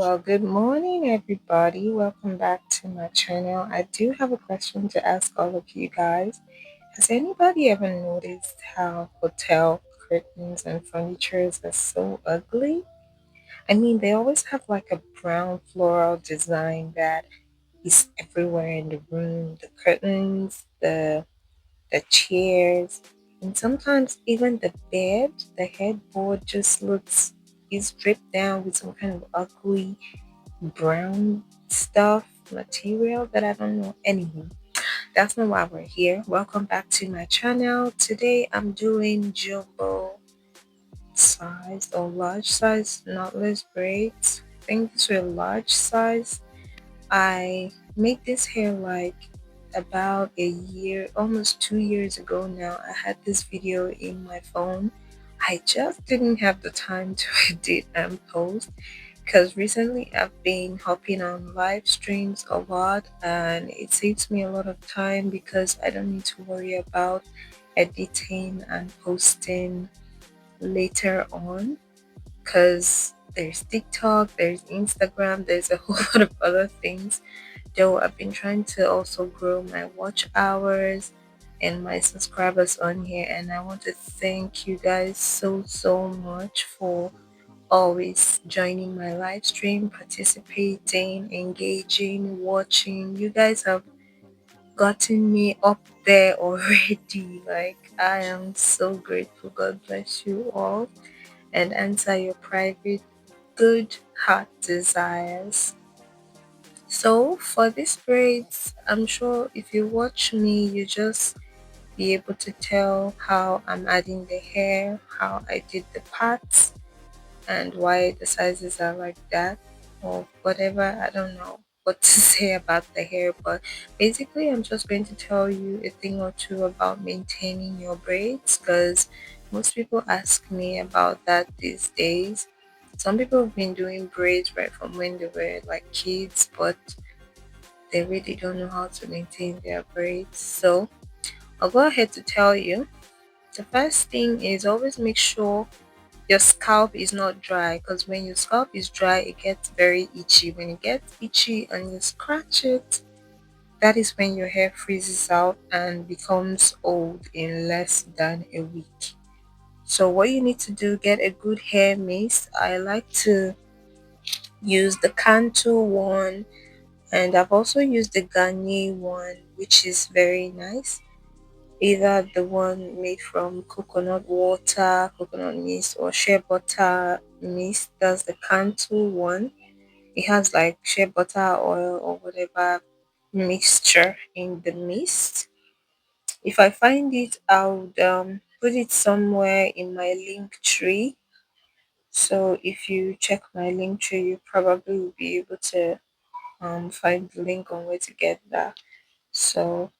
Well, good morning, everybody. Welcome back to my channel. I do have a question to ask all of you guys. Has anybody ever noticed how hotel curtains and furniture are so ugly? I mean, they always have like a brown floral design that is everywhere in the room. The curtains, the chairs, and sometimes even the bed, the headboard just looks is dripped down with some kind of ugly brown stuff material that I don't know. Anywho, that's not why we're here. Welcome back to my channel. Today I'm doing jumbo size or large size knotless braids. I think these were large size. I made this hair like about a year, almost 2 years ago now. I had this video in my phone. I just didn't have the time to edit and post because recently I've been hopping on live streams a lot and it saves me a lot of time because I don't need to worry about editing and posting later on because there's TikTok, there's Instagram, there's a whole lot of other things. Though I've been trying to also grow my watch hours and my subscribers on here, and I want to thank you guys so much for always joining my live stream, participating, engaging, watching. You guys have gotten me up there already. Like, I am so grateful. God bless you all and answer your private good heart desires. So, for these braids, I'm sure if you watch me, you just be able to tell how I'm adding the hair, how I did the parts, and why the sizes are like that or whatever. I don't know what to say about the hair, but basically I'm just going to tell you a thing or two about maintaining your braids because most people ask me about that these days. Some people have been doing braids right from when they were like kids, but they really don't know how to maintain their braids. So I'll go ahead to tell you. The first thing is always make sure your scalp is not dry because when your scalp is dry it gets very itchy. When it gets itchy and you scratch it, that is when your hair freezes out and becomes old in less than a week. So what you need to do, get a good hair mist. I like to use the Cantu one, and I've also used the Garnier one, which is very nice. Either the one made from coconut water, coconut mist, or shea butter mist. That's the Cantu one. It has like shea butter oil or whatever mixture in the mist. If I find it, I would put it somewhere in my link tree. So if you check my link tree, you probably will be able to find the link on where to get that. So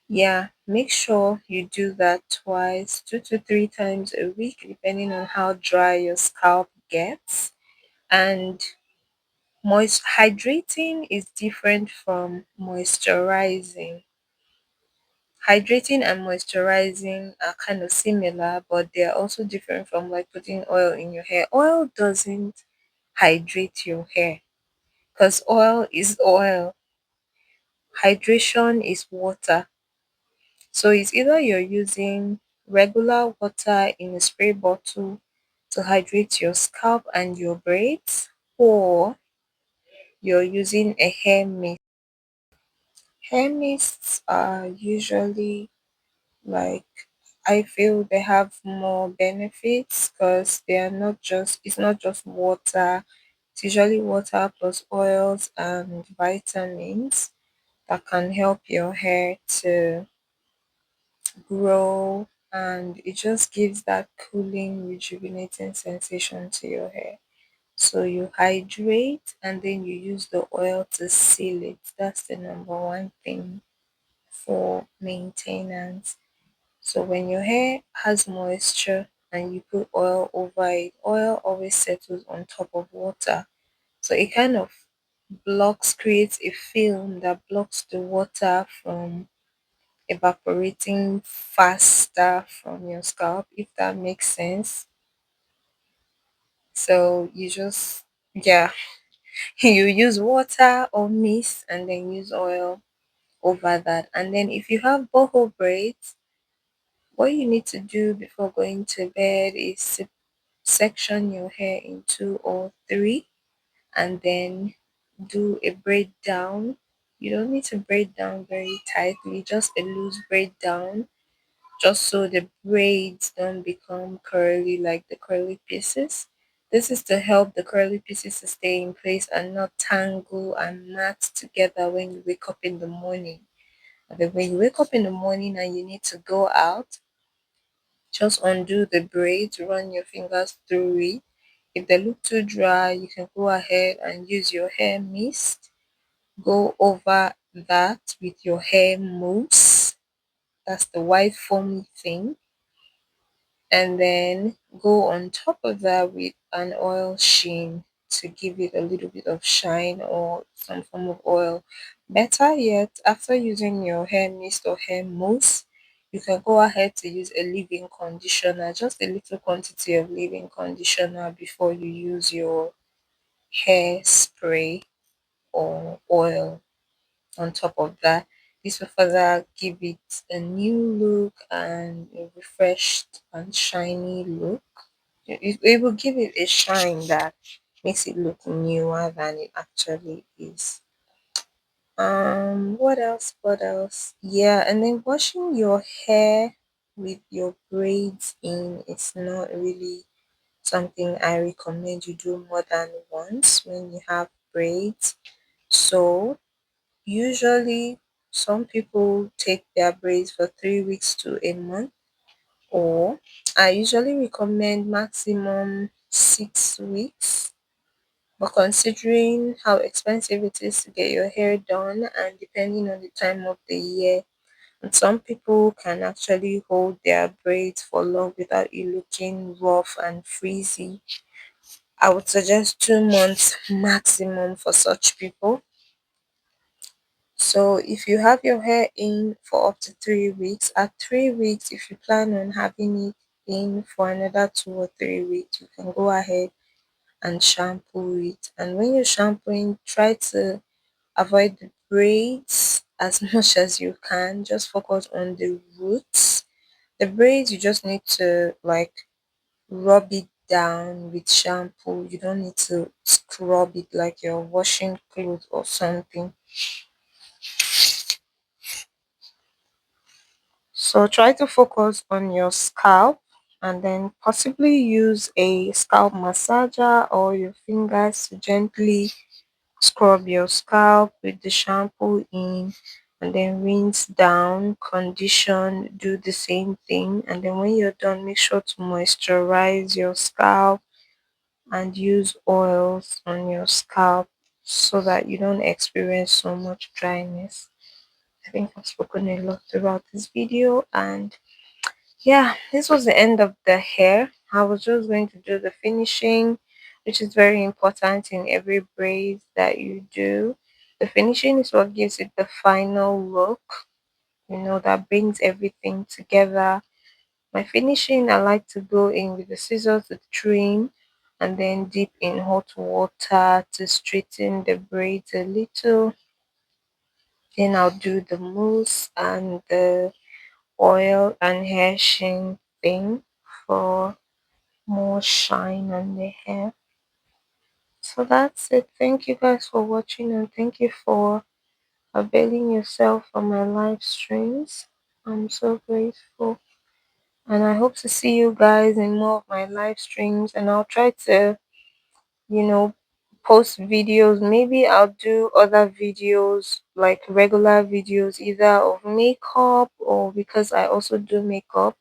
yeah, make sure you do that twice, 2 to 3 times a week, depending on how dry your scalp gets. And moist hydrating is different from moisturizing. Hydrating and moisturizing are kind of similar, but they are also different from like putting oil in your hair. Oil doesn't hydrate your hair because oil is oil. Hydration is water. So it's either you're using regular water in a spray bottle to hydrate your scalp and your braids, or you're using a hair mist. Hair mists are usually like, I feel they have more benefits because they are not just it's not just water. It's usually water plus oils and vitamins that can help your hair to grow, and it just gives that cooling, rejuvenating sensation to your hair. So you hydrate and then you use the oil to seal it. That's the number one thing for maintenance. So when your hair has moisture and you put oil over it, oil always settles on top of water. So it kind of creates a film that blocks the water from evaporating faster from your scalp, if that makes sense. So you just, yeah. You use water or mist and then use oil over that. And then if you have boho braids, what you need to do before going to bed is to section your hair in two or three and then do a braid down. You don't need to braid down very tightly, just a loose braid down, just so the braids don't become curly like the curly pieces. This is to help the curly pieces to stay in place and not tangle and mat together when you wake up in the morning. And then when you wake up in the morning and you need to go out, just undo the braids, run your fingers through it. If they look too dry, you can go ahead and use your hair mist. Go over that with your hair mousse. That's the white foamy thing. And then go on top of that with an oil sheen to give it a little bit of shine or some form of oil. Better yet, after using your hair mist or hair mousse, you can go ahead to use a leave-in conditioner, just a little quantity of leave-in conditioner before you use your hair spray or oil on top of that. This will further give it a new look and a refreshed and shiny look. It will give it a shine that makes it look newer than it actually is. What else? What else? Yeah, and then washing your hair with your braids in is not really something I recommend you do more than once when you have braids. So usually some people take their braids for 3 weeks to a month, or I usually recommend maximum 6 weeks. But considering how expensive it is to get your hair done and depending on the time of the year, and some people can actually hold their braids for long without it looking rough and frizzy. I would suggest 2 months maximum for such people. So if you have your hair in for up to 3 weeks, at 3 weeks, if you plan on having it in for another 2 or 3 weeks, you can go ahead and shampoo it. And when you're shampooing, try to avoid the braids as much as you can. Just focus on the roots. The braids, you just need to like rub it down with shampoo. You don't need to scrub it like you're washing clothes or something. So try to focus on your scalp and then possibly use a scalp massager or your fingers to gently scrub your scalp with the shampoo in and then rinse down, condition, do the same thing. And then when you're done, make sure to moisturize your scalp and use oils on your scalp so that you don't experience so much dryness. I think I've spoken a lot throughout this video, and yeah, this was the end of the hair. I was just going to do the finishing, which is very important in every braid that you do. The finishing is what gives it the final look, that brings everything together. My finishing, I like to go in with the scissors to trim and then dip in hot water to straighten the braids a little. Then I'll do the mousse and the oil and hair sheen thing for more shine on the hair. So that's it. Thank you guys for watching and thank you for availing yourself on my live streams. I'm so grateful. And I hope to see you guys in more of my live streams, and I'll try to, you know, post videos. Maybe I'll do other videos like regular videos either of makeup or because I also do makeup.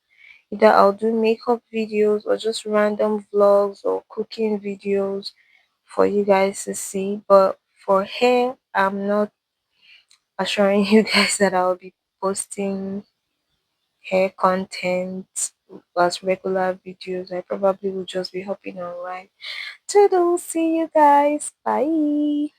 Either I'll do makeup videos or just random vlogs or cooking videos for you guys to see. But for hair, I'm not assuring you guys that I'll be posting hair content as regular videos. I probably will just be hopping online. Toodles, see you guys. Bye.